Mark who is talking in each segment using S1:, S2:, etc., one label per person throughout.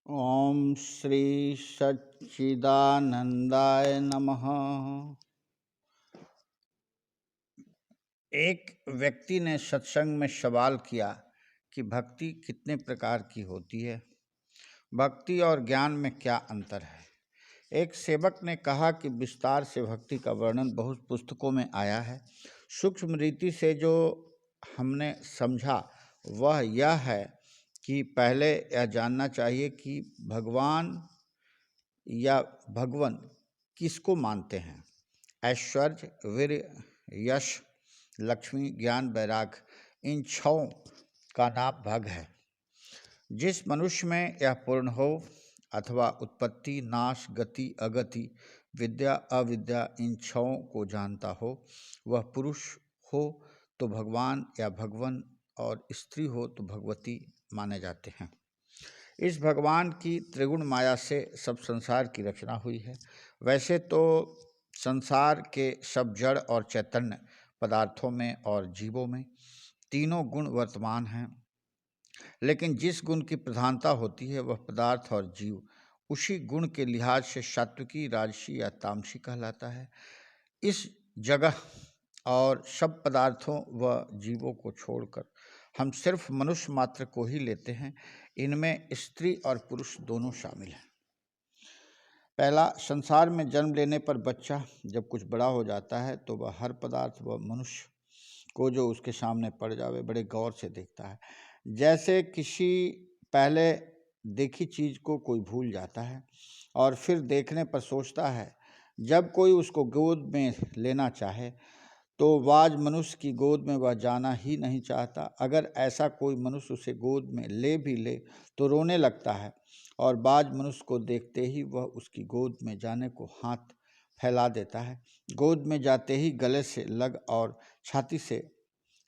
S1: ओम श्री सच्चिदानंदाय नमः। एक व्यक्ति ने सत्संग में सवाल किया कि भक्ति कितने प्रकार की होती है, भक्ति और ज्ञान में क्या अंतर है। एक सेवक ने कहा कि विस्तार से भक्ति का वर्णन बहुत पुस्तकों में आया है। सूक्ष्म रीति से जो हमने समझा वह यह है कि पहले यह जानना चाहिए कि भगवान या भगवन किसको मानते हैं। ऐश्वर्य, वीर्य, यश, लक्ष्मी, ज्ञान, वैराग्य, इन छहों का नाम भग है। जिस मनुष्य में यह पूर्ण हो अथवा उत्पत्ति, नाश, गति, अगति, विद्या, अविद्या, इन छहों को जानता हो, वह पुरुष हो तो भगवान या भगवन और स्त्री हो तो भगवती माने जाते हैं। इस भगवान की त्रिगुण माया से सब संसार की रचना हुई है। वैसे तो संसार के सब जड़ और चैतन्य पदार्थों में और जीवों में तीनों गुण वर्तमान हैं, लेकिन जिस गुण की प्रधानता होती है वह पदार्थ और जीव उसी गुण के लिहाज से सात्विकी, राजसी या तामसी कहलाता है। इस जगह और सब पदार्थों व जीवों को छोड़कर हम सिर्फ मनुष्य मात्र को ही लेते हैं। इनमें स्त्री और पुरुष दोनों शामिल हैं। पहला, संसार में जन्म लेने पर बच्चा जब कुछ बड़ा हो जाता है तो वह हर पदार्थ व मनुष्य को जो उसके सामने पड़ जावे बड़े गौर से देखता है। जैसे किसी पहले देखी चीज को कोई भूल जाता है और फिर देखने पर सोचता है। जब कोई उसको गोद में लेना चाहे तो बाज मनुष्य की गोद में वह जाना ही नहीं चाहता। अगर ऐसा कोई मनुष्य उसे गोद में ले भी ले तो रोने लगता है और बाज मनुष्य को देखते ही वह उसकी गोद में जाने को हाथ फैला देता है। गोद में जाते ही गले से लग और छाती से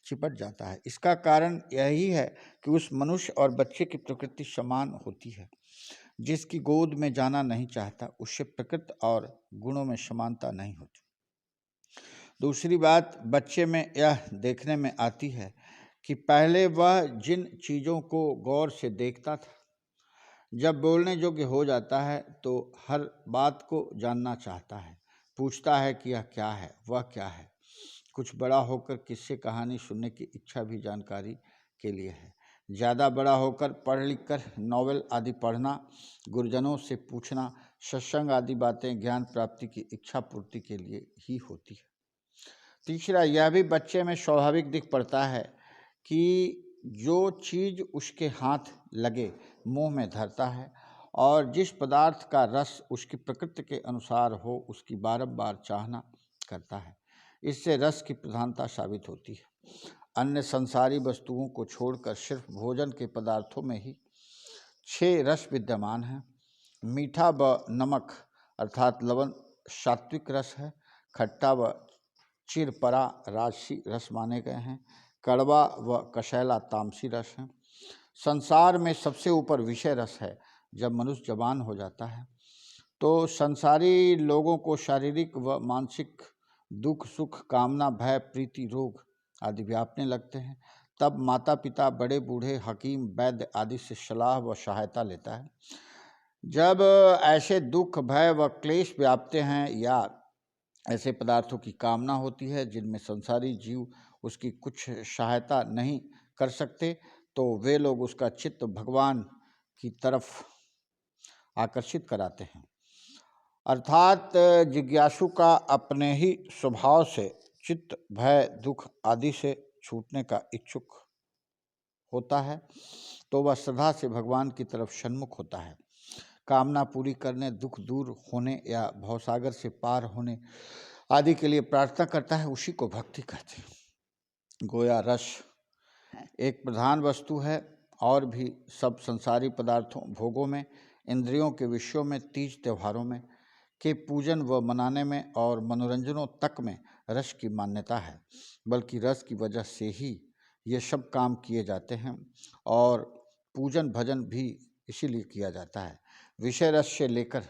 S1: चिपट जाता है। इसका कारण यही है कि उस मनुष्य और बच्चे की प्रकृति समान होती है। जिसकी गोद में जाना नहीं चाहता उससे प्रकृति और गुणों में समानता नहीं होती। दूसरी बात बच्चे में यह देखने में आती है कि पहले वह जिन चीज़ों को गौर से देखता था, जब बोलने योग्य हो जाता है तो हर बात को जानना चाहता है, पूछता है कि यह क्या है, वह क्या है। कुछ बड़ा होकर किस्से कहानी सुनने की इच्छा भी जानकारी के लिए है। ज़्यादा बड़ा होकर पढ़ लिख कर नॉवेल आदि पढ़ना, गुरुजनों से पूछना, सत्संग आदि बातें ज्ञान प्राप्ति की इच्छा पूर्ति के लिए ही होती है। तीसरा, यह भी बच्चे में स्वाभाविक दिख पड़ता है कि जो चीज़ उसके हाथ लगे मुंह में धरता है और जिस पदार्थ का रस उसकी प्रकृति के अनुसार हो उसकी बारंबार चाहना करता है। इससे रस की प्रधानता साबित होती है। अन्य संसारी वस्तुओं को छोड़कर सिर्फ भोजन के पदार्थों में ही 6 रस विद्यमान हैं। मीठा व नमक अर्थात लवण सात्विक रस है। खट्टा व चिरपरा राजसी रस माने गए हैं। कड़वा व कशैला तामसी रस हैं। संसार में सबसे ऊपर विषय रस है। जब मनुष्य जवान हो जाता है तो संसारी लोगों को शारीरिक व मानसिक दुख, सुख, कामना, भय, प्रीति, रोग आदि व्यापने लगते हैं। तब माता पिता, बड़े बूढ़े, हकीम, वैद्य आदि से सलाह व सहायता लेता है। जब ऐसे दुख, भय व क्लेश व्यापते हैं या ऐसे पदार्थों की कामना होती है जिनमें संसारी जीव उसकी कुछ सहायता नहीं कर सकते, तो वे लोग उसका चित्त भगवान की तरफ आकर्षित कराते हैं। अर्थात जिज्ञासु का अपने ही स्वभाव से चित्त भय, दुख आदि से छूटने का इच्छुक होता है तो वह श्रद्धा से भगवान की तरफ सन्मुख होता है। कामना पूरी करने, दुख दूर होने या भवसागर से पार होने आदि के लिए प्रार्थना करता है। उसी को भक्ति कहते हैं। गोया रस एक प्रधान वस्तु है और भी सब संसारी पदार्थों, भोगों में, इंद्रियों के विषयों में, तीज त्योहारों में के पूजन व मनाने में और मनोरंजनों तक में रस की मान्यता है। बल्कि रस की वजह से ही ये सब काम किए जाते हैं और पूजन भजन भी इसीलिए किया जाता है। विषय रस से लेकर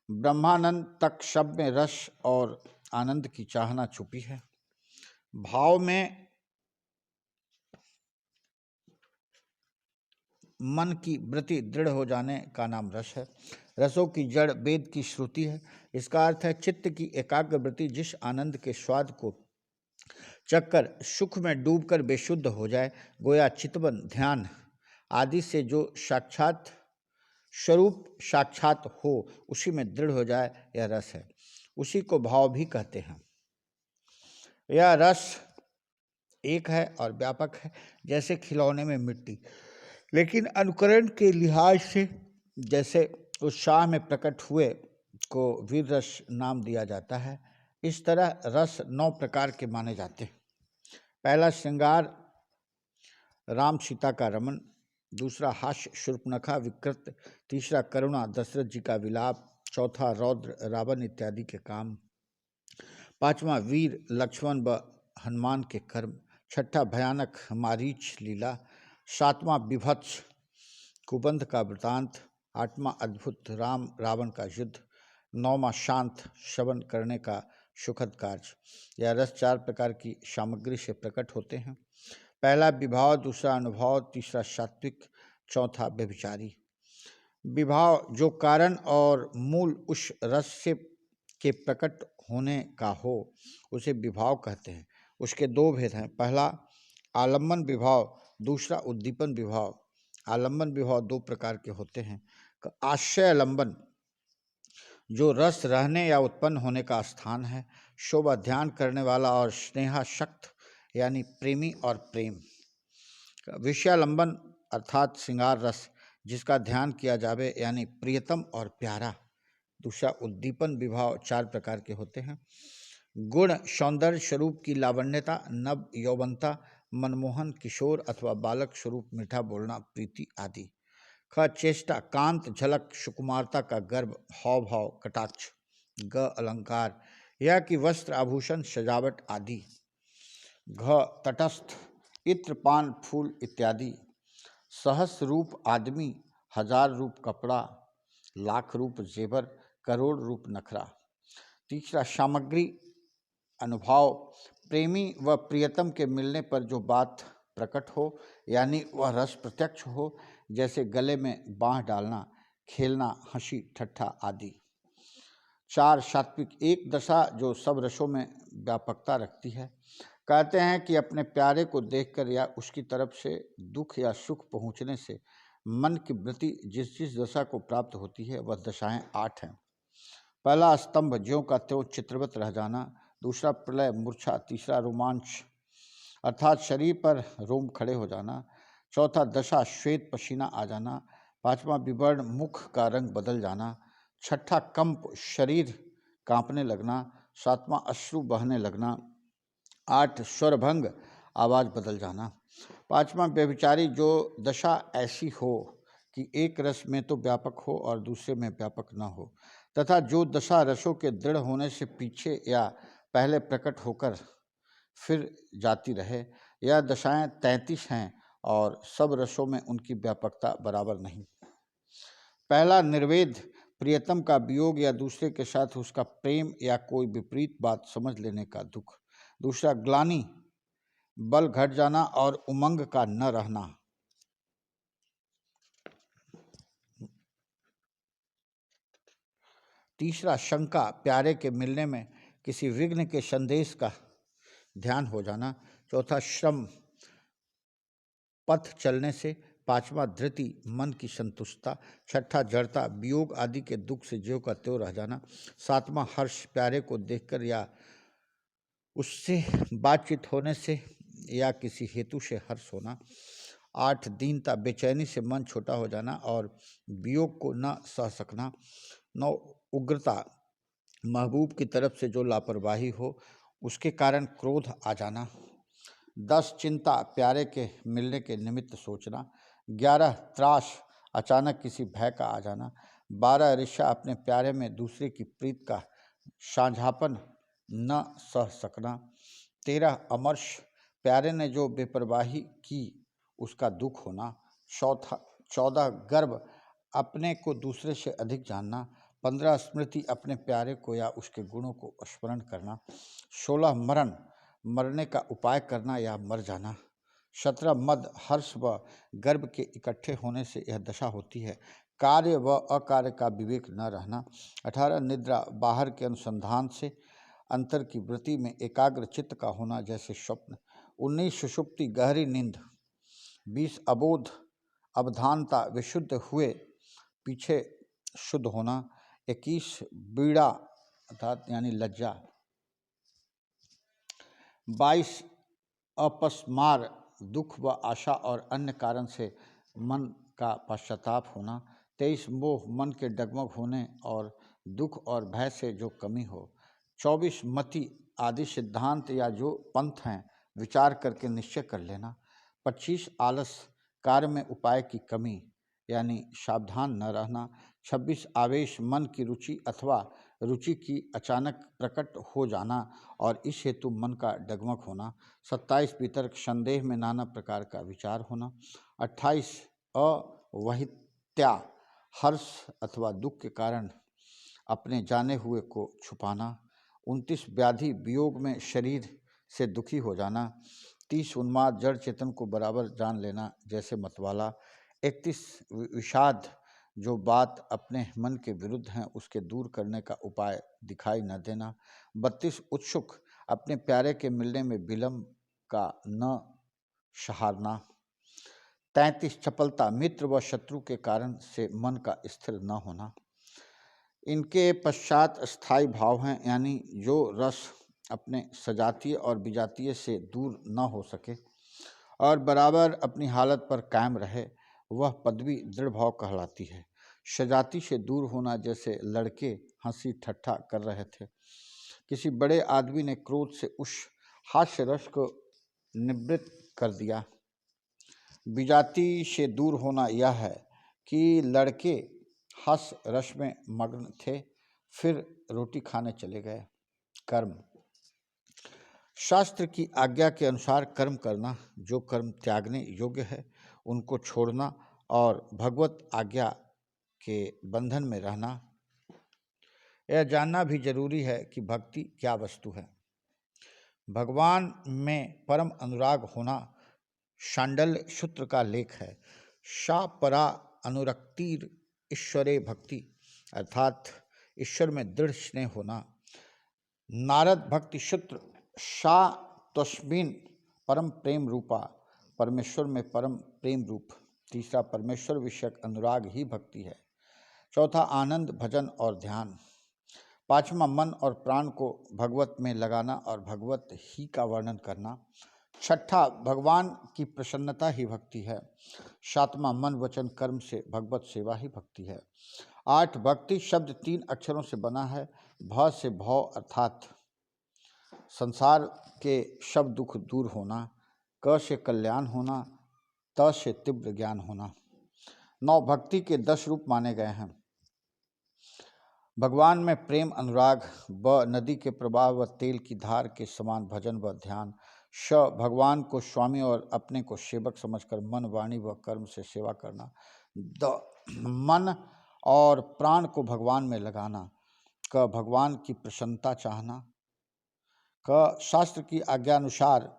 S1: ब्रह्मानंद तक सब में रस और आनंद की चाहना छुपी है। भाव में मन की वृत्ति दृढ़ हो जाने का नाम रस है। रसों की जड़ वेद की श्रुति है। इसका अर्थ है चित्त की एकाग्र वृत्ति जिस आनंद के स्वाद को चक्कर सुख में डूबकर बेशुद्ध हो जाए, गोया चितवन ध्यान आदि से जो साक्षात स्वरूप साक्षात हो, उसी में दृढ़ हो जाए, यह रस है। उसी को भाव भी कहते हैं। यह रस एक है और व्यापक है, जैसे खिलौने में मिट्टी, लेकिन अनुकरण के लिहाज से जैसे उत्साह में प्रकट हुए को वीर रस नाम दिया जाता है, इस तरह रस 9 प्रकार के माने जाते हैं। पहला श्रृंगार, राम सीता का रमन। दूसरा हास्य, शूर्पणखा विकृत। तीसरा करुणा, दशरथ जी का विलाप। चौथा रौद्र, रावण इत्यादि के काम। पांचवा वीर, लक्ष्मण व हनुमान के कर्म। छठा भयानक, मारीच लीला। सातवां विभत्स, कुबंध का वृतांत। आठवां अद्भुत, राम रावण का युद्ध। नौवां शांत, श्रवण करने का सुखद कार्य। यह रस 4 प्रकार की सामग्री से प्रकट होते हैं। पहला विभाव, दूसरा अनुभव, तीसरा सात्विक, चौथा व्यभिचारी। विभाव जो कारण और मूल उस रस से के प्रकट होने का हो, उसे विभाव कहते हैं। उसके 2 भेद हैं। पहला आलम्बन विभाव, दूसरा उद्दीपन विभाव। आलम्बन विभाव 2 प्रकार के होते हैं। आश्रय आलम्बन, जो रस रहने या उत्पन्न होने का स्थान है। शोभा ध्यान करने वाला और स्नेहाशक्त यानी प्रेमी और प्रेम। विषयालंबन अर्थात श्रृंगार रस, जिसका ध्यान किया जावे यानी प्रियतम और प्यारा। दूसरा उद्दीपन विभाव 4 प्रकार के होते हैं। गुण, सौंदर्य स्वरूप की लावण्यता, नव यौवनता, मनमोहन, किशोर अथवा बालक स्वरूप, मीठा बोलना, प्रीति आदि। ख चेष्टा, कांत, झलक, सुकुमारता का गर्भ, हाव भाव, कटाक्ष। ग अलंकार, यह कि वस्त्र आभूषण सजावट आदि। घ तटस्थ, इत्र पान फूल इत्यादि। सहस्र रूप आदमी, 1000 रूप कपड़ा, लाख रूप जेवर, करोड़ रूप नखरा। तीसरा सामग्री अनुभव, प्रेमी व प्रियतम के मिलने पर जो बात प्रकट हो यानी वह रस प्रत्यक्ष हो, जैसे गले में बाँह डालना, खेलना, हंसी ठट्ठा आदि। 4 सात्विक, एक दशा जो सब रसों में व्यापकता रखती है। कहते हैं कि अपने प्यारे को देखकर या उसकी तरफ से दुख या सुख पहुँचने से मन की वृत्ति जिस जिस दशा को प्राप्त होती है, वह दशाएं 8 हैं। पहला स्तंभ, ज्यों का त्यों चित्रवत रह जाना। दूसरा प्रलय, मूर्छा। तीसरा रोमांच अर्थात शरीर पर रोम खड़े हो जाना। चौथा दशा, श्वेत पसीना आ जाना। पांचवा विवर्ण, मुख का रंग बदल जाना। छठा कंप, शरीर कांपने लगना। सातवां अश्रु बहने लगना। 8 स्वरभंग, आवाज़ बदल जाना। पांचवा व्यभिचारी, जो दशा ऐसी हो कि एक रस में तो व्यापक हो और दूसरे में व्यापक न हो, तथा जो दशा रसों के दृढ़ होने से पीछे या पहले प्रकट होकर फिर जाती रहे। यह दशाएं 33 हैं और सब रसों में उनकी व्यापकता बराबर नहीं। पहला निर्वेद, प्रियतम का वियोग या दूसरे के साथ उसका प्रेम या कोई विपरीत बात समझ लेने का दुख। दूसरा ग्लानि, बल घट जाना और उमंग का न रहना। तीसरा शंका, प्यारे के मिलने में किसी विघ्न के संदेश का ध्यान हो जाना। चौथा श्रम, पथ चलने से। पांचवा धृति, मन की संतुष्टता। छठा जड़ता, वियोग आदि के दुख से ज्यों का त्यों रह जाना। सातवां हर्ष, प्यारे को देखकर या उससे बातचीत होने से या किसी हेतु से हर्ष होना। 8 दीनता, बेचैनी से मन छोटा हो जाना और वियोग को न सह सकना। 9 उग्रता, महबूब की तरफ से जो लापरवाही हो उसके कारण क्रोध आ जाना। 10 चिंता, प्यारे के मिलने के निमित्त सोचना। 11 त्रास, अचानक किसी भय का आ जाना। 12 ईर्ष्या, अपने प्यारे में दूसरे की प्रीत का साझापन न सह सकना। 13 अमर्ष, प्यारे ने जो बेपरवाही की उसका दुख होना। 14 गर्व, अपने को दूसरे से अधिक जानना। 15 स्मृति, अपने प्यारे को या उसके गुणों को स्मरण करना। 16 मरण, मरने का उपाय करना या मर जाना। 17 मद, हर्ष व गर्व के इकट्ठे होने से यह दशा होती है। कार्य व अकार्य का विवेक न रहना। 18 निद्रा, बाहर के अनुसंधान से अंतर की वृत्ति में एकाग्र चित्त का होना जैसे स्वप्न। 19 सुषुप्ति, गहरी नींद। 20 अबोध, अवधानता, विशुद्ध हुए पीछे शुद्ध होना। 21 बीड़ा अर्थात यानी लज्जा। 22 अपस्मार, दुख व आशा और अन्य कारण से मन का पश्चाताप होना। 23 मोह, मन के डगमग होने और दुख और भय से जो कमी हो। 24 मति आदि सिद्धांत या जो पंथ हैं विचार करके निश्चय कर लेना। 25 आलस, कार्य में उपाय की कमी यानी सावधान न रहना। 26 आवेश, मन की रुचि अथवा रुचि की अचानक प्रकट हो जाना और इस हेतु मन का डगमग होना। 27 वितर्क, संदेह में नाना प्रकार का विचार होना। 28 अवहित्या, हर्ष अथवा दुख के कारण अपने जाने हुए को छुपाना। 29 व्याधि, वियोग में शरीर से दुखी हो जाना। 30 उन्माद, जड़ चेतन को बराबर जान लेना जैसे मतवाला। 31 विषाद, जो बात अपने मन के विरुद्ध हैं उसके दूर करने का उपाय दिखाई न देना। 32 उत्सुक, अपने प्यारे के मिलने में विलम्ब का न सहारना। 33 चपलता, मित्र व शत्रु के कारण से मन का स्थिर न होना। इनके पश्चात स्थायी भाव हैं, यानी जो रस अपने सजातीय और विजातीय से दूर न हो सके और बराबर अपनी हालत पर कायम रहे, वह पदवी दृढ़ भाव कहलाती है। सजाती से दूर होना, जैसे लड़के हंसी ठट्ठा कर रहे थे, किसी बड़े आदमी ने क्रोध से उस हास्य रस को निवृत्त कर दिया। विजाती से दूर होना यह है कि लड़के हंस रस में मग्न थे, फिर रोटी खाने चले गए। कर्म, शास्त्र की आज्ञा के अनुसार कर्म करना, जो कर्म त्यागने योग्य है उनको छोड़ना और भगवत आज्ञा के बंधन में रहना। यह जानना भी जरूरी है कि भक्ति क्या वस्तु है। भगवान में परम अनुराग होना शांडल्य सूत्र का लेख है। सा परा अनुरक्तिर ईश्वरे भक्ति, अर्थात ईश्वर में दृढ़ स्नेह होना। नारद भक्ति सूत्र, सा तस्मिन् परम प्रेम रूपा, परमेश्वर में परम प्रेम रूप। तीसरा, परमेश्वर विषयक अनुराग ही भक्ति है। चौथा, आनंद, भजन और ध्यान। पांचवा, मन और प्राण को भगवत में लगाना और भगवत ही का वर्णन करना। छठा, भगवान की प्रसन्नता ही भक्ति है। सातवां, मन वचन कर्म से भगवत सेवा ही भक्ति है। 8, भक्ति शब्द 3 अक्षरों से बना है। भ से भव अर्थात संसार के सब दुख दूर होना। क से कल्याण होना। त से तीव्र ज्ञान होना। 9, भक्ति के 10 रूप माने गए हैं। भगवान में प्रेम अनुराग। ब, नदी के प्रवाह व तेल की धार के समान भजन व ध्यान। श, भगवान को स्वामी और अपने को सेवक समझकर मन, वाणी व कर्म से सेवा करना। द, मन और प्राण को भगवान में लगाना। क, भगवान की प्रसन्नता चाहना। क, शास्त्र की आज्ञानुसार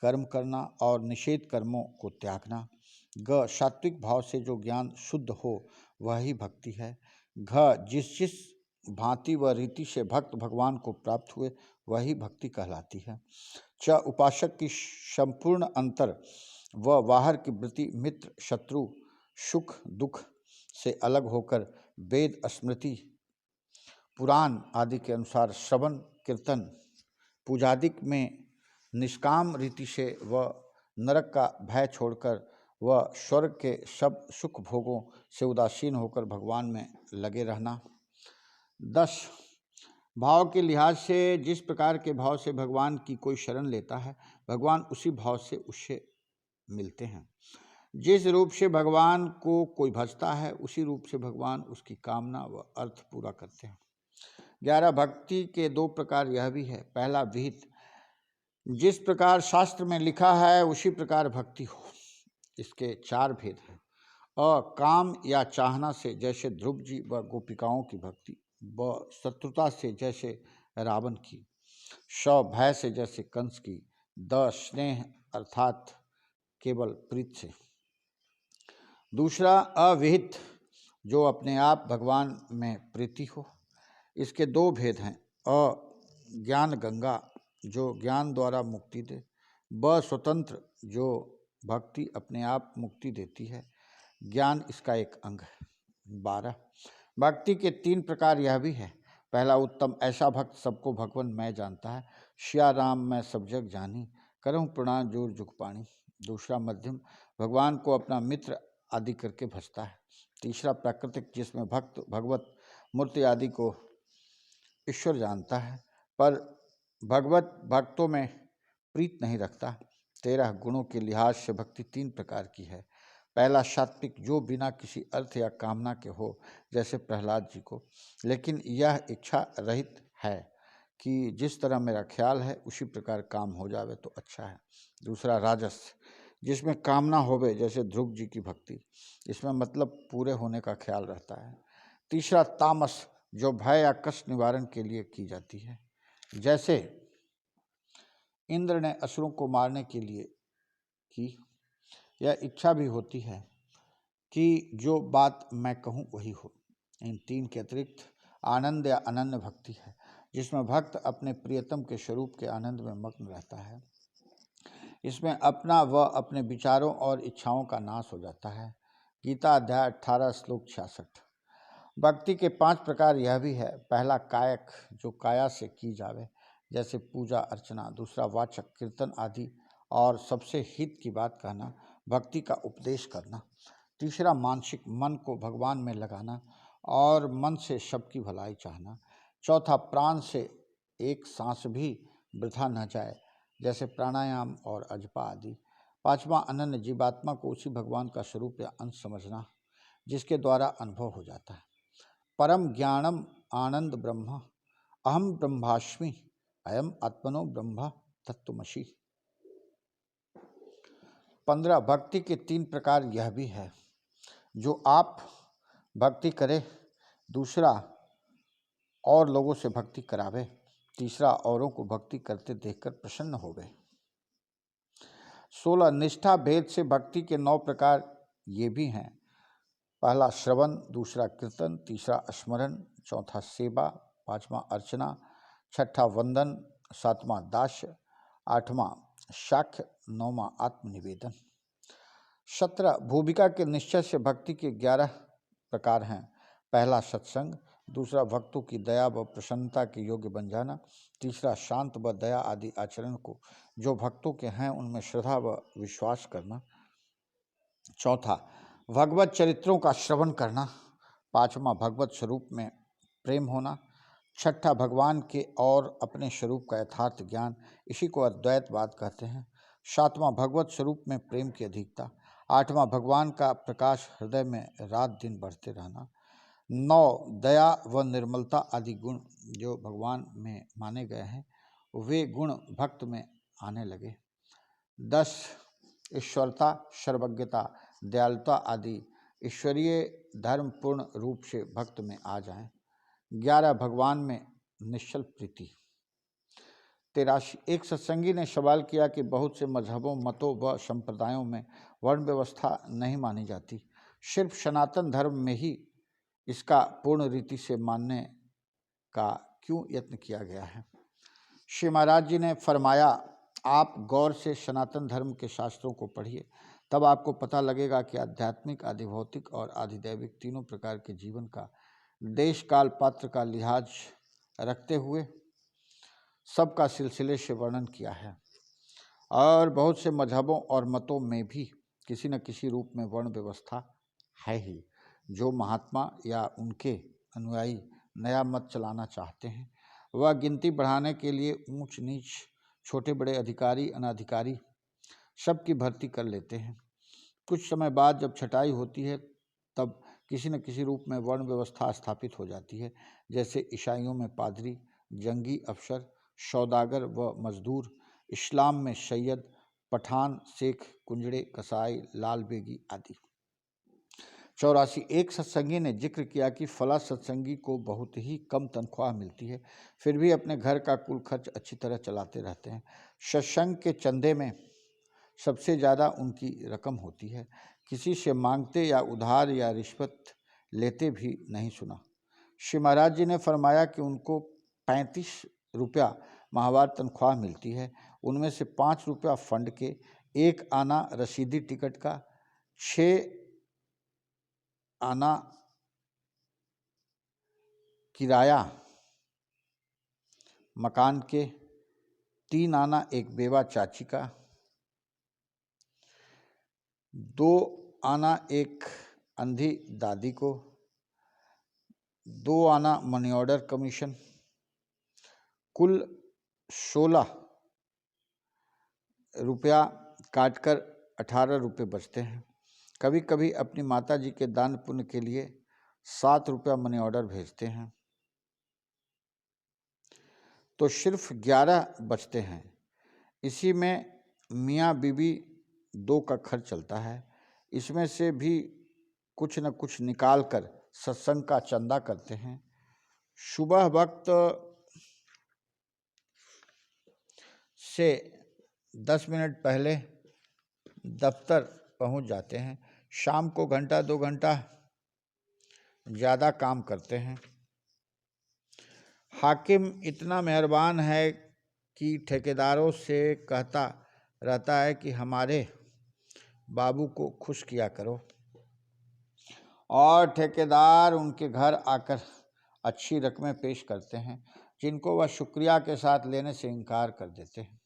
S1: कर्म करना और निषेध कर्मों को त्यागना। ग, सात्विक भाव से जो ज्ञान शुद्ध हो वही भक्ति है। घ, जिस जिस भांति व रीति से भक्त भगवान को प्राप्त हुए वही भक्ति कहलाती है। च, उपासक की संपूर्ण अंतर व बाहर की वृत्ति मित्र शत्रु सुख दुख से अलग होकर वेद स्मृति पुराण आदि के अनुसार श्रवण कीर्तन पूजादिक में निष्काम रीति से व नरक का भय छोड़कर व स्वर्ग के सब सुख भोगों से उदासीन होकर भगवान में लगे रहना। 10, भाव के लिहाज से जिस प्रकार के भाव से भगवान की कोई शरण लेता है भगवान उसी भाव से उससे मिलते हैं। जिस रूप से भगवान को कोई भजता है उसी रूप से भगवान उसकी कामना व अर्थ पूरा करते हैं। 11, भक्ति के 2 प्रकार यह भी है। पहला, विहित, जिस प्रकार शास्त्र में लिखा है उसी प्रकार भक्ति हो। इसके 4 भेद हैं। अ, काम या चाहना से जैसे ध्रुव जी व गोपिकाओं की भक्ति। ब, शत्रुता से जैसे रावण की। श, भय से जैसे कंस की। द, स्नेह अर्थात केवल प्रीत से। दूसरा अविहित, जो अपने आप भगवान में प्रीति हो। इसके दो भेद हैं, अ ज्ञान गंगा, जो ज्ञान द्वारा मुक्ति दे, ब स्वतंत्र, जो भक्ति अपने आप मुक्ति देती है, ज्ञान इसका एक अंग है। 12 भक्ति के 3 प्रकार यह भी है। पहला उत्तम, ऐसा भक्त सबको भगवान मैं जानता है, श्या राम मैं सब जग जानी, करहूँ प्रणाम जोर जुग पाणी। दूसरा मध्यम, भगवान को अपना मित्र आदि करके भजता है। तीसरा प्राकृतिक, जिसमें भक्त भगवत मूर्ति आदि को ईश्वर जानता है पर भगवत भक्तों में प्रीत नहीं रखता। 13 गुणों के लिहाज से भक्ति 3 प्रकार की है। पहला सात्विक, जो बिना किसी अर्थ या कामना के हो, जैसे प्रहलाद जी को, लेकिन यह इच्छा रहित है कि जिस तरह मेरा ख्याल है उसी प्रकार काम हो जावे तो अच्छा है। दूसरा राजस, जिसमें कामना होवे, जैसे ध्रुव जी की भक्ति, इसमें मतलब पूरे होने का ख्याल रहता है। तीसरा तामस, जो भय या कष्ट निवारण के लिए की जाती है, जैसे इंद्र ने असुरों को मारने के लिए की। यह इच्छा भी होती है कि जो बात मैं कहूँ वही हो। इन 3 के अतिरिक्त आनंद या अनन्य भक्ति है, जिसमें भक्त अपने प्रियतम के स्वरूप के आनंद में मग्न रहता है। इसमें अपना व अपने विचारों और इच्छाओं का नाश हो जाता है। गीता अध्याय 18 श्लोक 66। भक्ति के 5 प्रकार यह भी है। पहला कायक, जो काया से की जावे, जैसे पूजा अर्चना। दूसरा वाचक, कीर्तन आदि और सबसे हित की बात कहना, भक्ति का उपदेश करना। तीसरा मानसिक, मन को भगवान में लगाना और मन से सबकी भलाई चाहना। चौथा प्राण से एक सांस भी वृथा न जाए, जैसे प्राणायाम और अजपा आदि। पांचवा अनन्य, जीवात्मा को उसी भगवान का स्वरूप या अंश समझना जिसके द्वारा अनुभव हो जाता है। परम ज्ञानम आनंद ब्रह्म, अहम ब्रह्मास्मि, अयम आत्मनो ब्रह्म तत्वमसि। 15 भक्ति के 3 प्रकार यह भी है, जो आप भक्ति करे, दूसरा और लोगों से भक्ति करावे, तीसरा औरों को भक्ति करते देखकर प्रसन्न होवे। 16 निष्ठा भेद से भक्ति के 9 प्रकार ये भी हैं। पहला श्रवण, दूसरा कीर्तन, तीसरा स्मरण, चौथा सेवा, पांचवा अर्चना, छठा वंदन, सातवां दास्य, आठवां साख्य, नौवां आत्मनिवेदन। 17 भूमिका के निश्चय से भक्ति के 11 प्रकार हैं। पहला सत्संग, दूसरा भक्तों की दया व प्रसन्नता के योग्य बन जाना, तीसरा शांत व दया आदि आचरण को जो भक्तों के हैं उनमें श्रद्धा व विश्वास करना, चौथा भगवत चरित्रों का श्रवण करना, पांचवा भगवत स्वरूप में प्रेम होना, छठा भगवान के और अपने स्वरूप का यथार्थ ज्ञान, इसी को अद्वैतवाद कहते हैं, सातवां भगवत स्वरूप में प्रेम की अधिकता, आठवां भगवान का प्रकाश हृदय में रात दिन बढ़ते रहना, 9 दया व निर्मलता आदि गुण जो भगवान में माने गए हैं वे गुण भक्त में आने लगे, 10 ईश्वरता, सर्वज्ञता, दयालुता आदि ईश्वरीय धर्म पूर्ण रूप से भक्त में आ जाएं, 11 भगवान में निश्चल प्रीति। 83 एक सत्संगी ने सवाल किया कि बहुत से मजहबों, मतों व संप्रदायों में वर्ण व्यवस्था नहीं मानी जाती, सिर्फ सनातन धर्म में ही इसका पूर्ण रीति से मानने का क्यों यत्न किया गया है। श्री महाराज जी ने फरमाया, आप गौर से सनातन धर्म के शास्त्रों को पढ़िए, तब आपको पता लगेगा कि आध्यात्मिक, आधिभौतिक और आधिदैविक तीनों प्रकार के जीवन का देश काल पात्र का लिहाज रखते हुए सबका सिलसिले से वर्णन किया है। और बहुत से मजहबों और मतों में भी किसी न किसी रूप में वर्ण व्यवस्था है ही। जो महात्मा या उनके अनुयायी नया मत चलाना चाहते हैं वह गिनती बढ़ाने के लिए ऊंच नीच, छोटे बड़े, अधिकारी अनाधिकारी सबकी भर्ती कर लेते हैं। कुछ समय बाद जब छटाई होती है तब किसी न किसी रूप में वर्ण व्यवस्था स्थापित हो जाती है, जैसे ईसाइयों में पादरी, जंगी अफसर, सौदागर व मजदूर, इस्लाम में सैयद, पठान, शेख, कुंजड़े, कसाई, लाल बेगी आदि। 84 एक सत्संगी ने जिक्र किया कि फला सत्संगी को बहुत ही कम तनख्वाह मिलती है, फिर भी अपने घर का कुल खर्च अच्छी तरह चलाते रहते हैं। सत्संग के चंदे में सबसे ज़्यादा उनकी रकम होती है। किसी से मांगते या उधार या रिश्वत लेते भी नहीं सुना। श्री महाराज जी ने फरमाया कि उनको 35 रुपया माहवार तनख्वाह मिलती है। उनमें से 5 रुपया फंड के, 1 आना रसीदी टिकट का, 6 आना किराया मकान के, 3 आना एक बेवा चाची का, 2 आना एक अंधी दादी को, 2 आना मनी ऑर्डर कमीशन, कुल 16 रुपया काटकर 18 रुपये बचते हैं। कभी कभी अपनी माता जी के दान पुण्य के लिए 7 रुपया मनी ऑर्डर भेजते हैं तो सिर्फ 11 बचते हैं। इसी में मियाँ बीबी 2 का खर्च चलता है। इसमें से भी कुछ न कुछ निकाल कर सत्संग का चंदा करते हैं। सुबह वक्त से 10 मिनट पहले दफ्तर पहुंच जाते हैं। शाम को घंटा 2 घंटा ज़्यादा काम करते हैं। हाकिम इतना मेहरबान है कि ठेकेदारों से कहता रहता है कि हमारे बाबू को खुश किया करो, और ठेकेदार उनके घर आकर अच्छी रकमें पेश करते हैं जिनको वह शुक्रिया के साथ लेने से इनकार कर देते हैं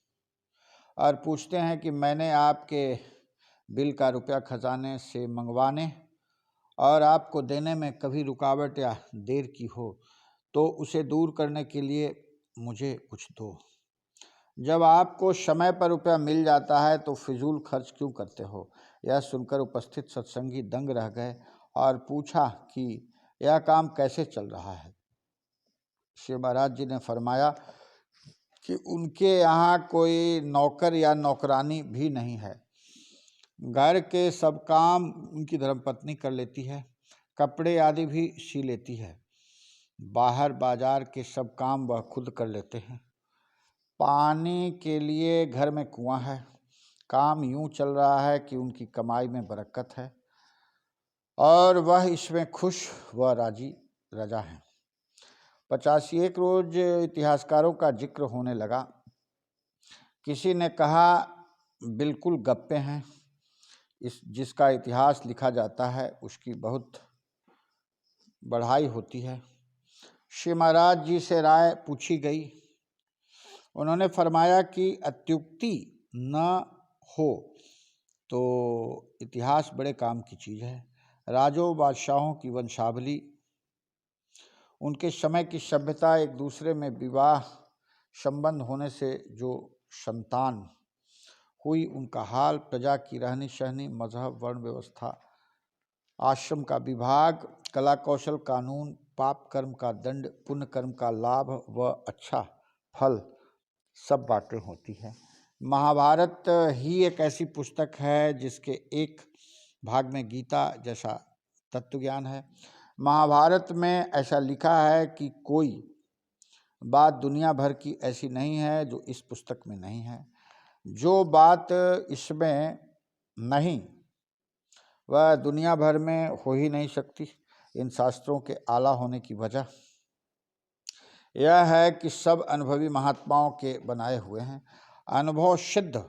S1: और पूछते हैं कि मैंने आपके बिल का रुपया खजाने से मंगवाने और आपको देने में कभी रुकावट या देर की हो तो उसे दूर करने के लिए मुझे कुछ दो। जब आपको समय पर रुपया मिल जाता है तो फिजूल खर्च क्यों करते हो? यह सुनकर उपस्थित सत्संगी दंग रह गए और पूछा कि यह काम कैसे चल रहा है। श्री महाराज जी ने फरमाया कि उनके यहाँ कोई नौकर या नौकरानी भी नहीं है। घर के सब काम उनकी धर्मपत्नी कर लेती है, कपड़े आदि भी सी लेती है। बाहर बाजार के सब काम वह खुद कर लेते हैं। पानी के लिए घर में कुआं है। काम यूं चल रहा है कि उनकी कमाई में बरकत है और वह इसमें खुश व राजी रजा हैं। 85 रोज इतिहासकारों का जिक्र होने लगा। किसी ने कहा बिल्कुल गप्पे हैं, जिसका इतिहास लिखा जाता है उसकी बहुत बढ़ाई होती है। श्री महाराज जी से राय पूछी गई। उन्होंने फरमाया कि अत्युक्ति न हो तो इतिहास बड़े काम की चीज़ है। राजों बादशाहों की वंशावली, उनके समय की सभ्यता, एक दूसरे में विवाह संबंध होने से जो संतान हुई उनका हाल, प्रजा की रहनी सहनी, मजहब, वर्ण व्यवस्था, आश्रम का विभाग, कला कौशल, कानून, पाप कर्म का दंड, पुण्य कर्म का लाभ व अच्छा फल, सब बातें होती है। महाभारत ही एक ऐसी पुस्तक है जिसके एक भाग में गीता जैसा तत्वज्ञान है। महाभारत में ऐसा लिखा है कि कोई बात दुनिया भर की ऐसी नहीं है जो इस पुस्तक में नहीं है। जो बात इसमें नहीं वह दुनिया भर में हो ही नहीं सकती। इन शास्त्रों के आला होने की वजह यह है कि सब अनुभवी महात्माओं के बनाए हुए हैं। अनुभव सिद्ध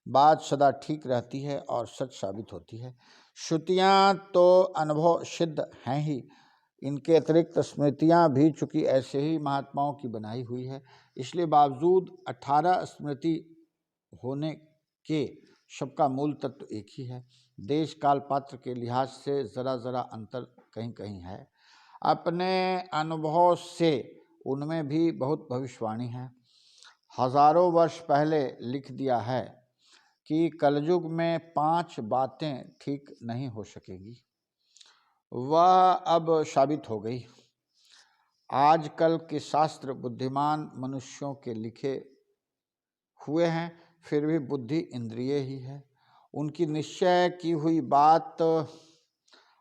S1: बात सदा ठीक रहती है और सच साबित होती है। श्रुतियाँ तो अनुभव सिद्ध हैं ही, इनके अतिरिक्त स्मृतियाँ भी चूँकि ऐसे ही महात्माओं की बनाई हुई है, इसलिए बावजूद 18 स्मृति होने के सबका मूल तत्व एक ही है। देश काल पात्र के लिहाज से ज़रा ज़रा अंतर कहीं कहीं है। अपने अनुभव से उनमें भी बहुत भविष्यवाणी है। हजारों वर्ष पहले लिख दिया है कि कलयुग में 5 बातें ठीक नहीं हो सकेगी, वह अब साबित हो गई। आजकल के शास्त्र बुद्धिमान मनुष्यों के लिखे हुए हैं, फिर भी बुद्धि इंद्रिय ही है। उनकी निश्चय की हुई बात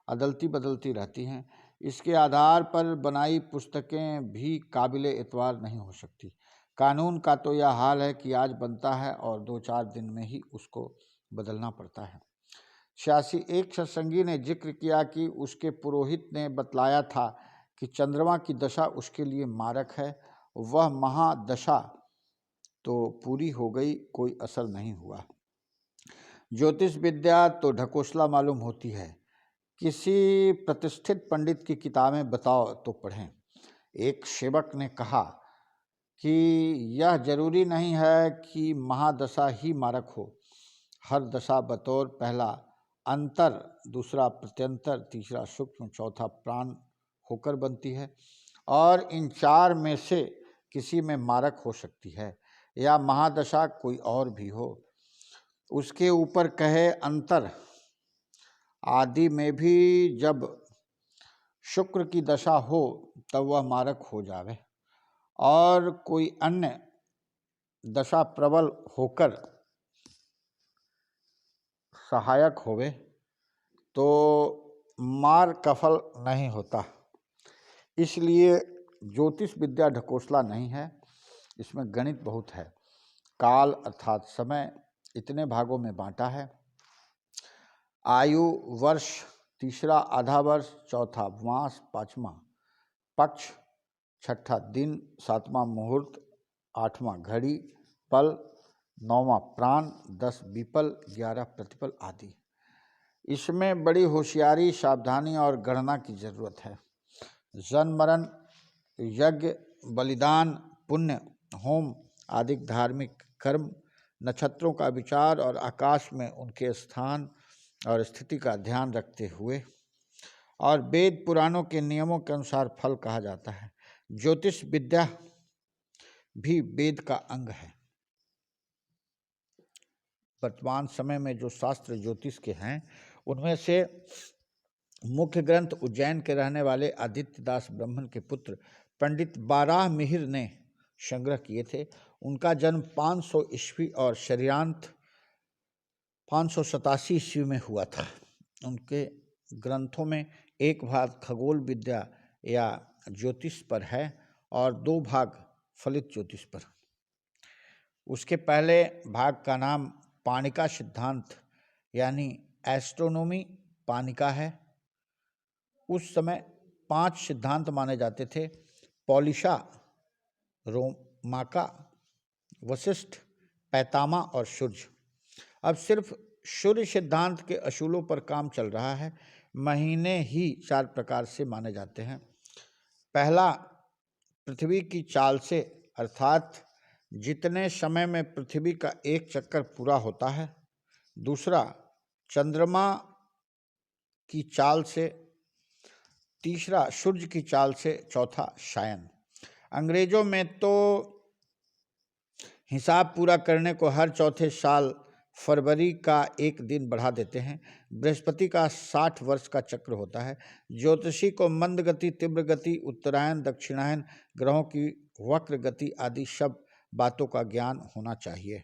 S1: अदलती बदलती रहती हैं। इसके आधार पर बनाई पुस्तकें भी काबिले एतबार नहीं हो सकती। कानून का तो यह हाल है कि आज बनता है और 2-4 दिन में ही उसको बदलना पड़ता है। 86 एक सत्संगी ने जिक्र किया कि उसके पुरोहित ने बतलाया था कि चंद्रमा की दशा उसके लिए मारक है। वह महादशा तो पूरी हो गई, कोई असर नहीं हुआ। ज्योतिष विद्या तो ढकोसला मालूम होती है। किसी प्रतिष्ठित पंडित की किताबें बताओ तो पढ़ें। एक सेवक ने कहा कि यह जरूरी नहीं है कि महादशा ही मारक हो। हर दशा बतौर पहला अंतर, दूसरा प्रत्यंतर, तीसरा सूक्ष्म, चौथा प्राण होकर बनती है और इन 4 में से किसी में मारक हो सकती है या महादशा कोई और भी हो। उसके ऊपर कहे अंतर आदि में भी जब शुक्र की दशा हो तब वह मारक हो जावे और कोई अन्य दशा प्रबल होकर सहायक होवे तो मार कफल नहीं होता। इसलिए ज्योतिष विद्या ढकोसला नहीं है, इसमें गणित बहुत है। काल अर्थात समय इतने भागों में बांटा है। आयु वर्ष, तीसरा आधा वर्ष, चौथा मास, पांचवा पक्ष, छठा दिन, सातवां मुहूर्त, आठवां घड़ी पल, 9वां प्राण, 10 विपल, 11 प्रतिपल आदि। इसमें बड़ी होशियारी, सावधानी और गणना की जरूरत है। जन्म मरण, यज्ञ, बलिदान, पुण्य, होम आदि धार्मिक कर्म, नक्षत्रों का विचार और आकाश में उनके स्थान और स्थिति का ध्यान रखते हुए और वेद पुराणों के नियमों के अनुसार फल कहा जाता है। ज्योतिष विद्या भी वेद का अंग है। वर्तमान समय में जो शास्त्र ज्योतिष के हैं उनमें से मुख्य ग्रंथ उज्जैन के रहने वाले आदित्य दास ब्राह्मण के पुत्र पंडित बाराह मिहिर ने संग्रह किए थे। उनका जन्म 500 ईस्वी और शरीरांत 587 ईस्वी में हुआ था। उनके ग्रंथों में एक भाग खगोल विद्या या ज्योतिष पर है और 2 भाग फलित ज्योतिष पर। उसके पहले भाग का नाम पाणिका सिद्धांत यानी एस्ट्रोनॉमी पाणिका है। उस समय 5 सिद्धांत माने जाते थे: पौलिशा, रोमाका, वशिष्ठ, पैतामा और सूर्य। अब सिर्फ सूर्य सिद्धांत के असूलों पर काम चल रहा है। महीने ही 4 प्रकार से माने जाते हैं। पहला, पृथ्वी की चाल से, अर्थात जितने समय में पृथ्वी का एक चक्कर पूरा होता है। दूसरा, चंद्रमा की चाल से। तीसरा, सूर्य की चाल से। चौथा, शायन। अंग्रेजों में तो हिसाब पूरा करने को हर चौथे साल फरवरी का एक दिन बढ़ा देते हैं। बृहस्पति का 60 वर्ष का चक्र होता है। ज्योतिषी को मंद गति, तीव्र गति, उत्तरायण, दक्षिणायन, ग्रहों की वक्र गति आदि सब बातों का ज्ञान होना चाहिए।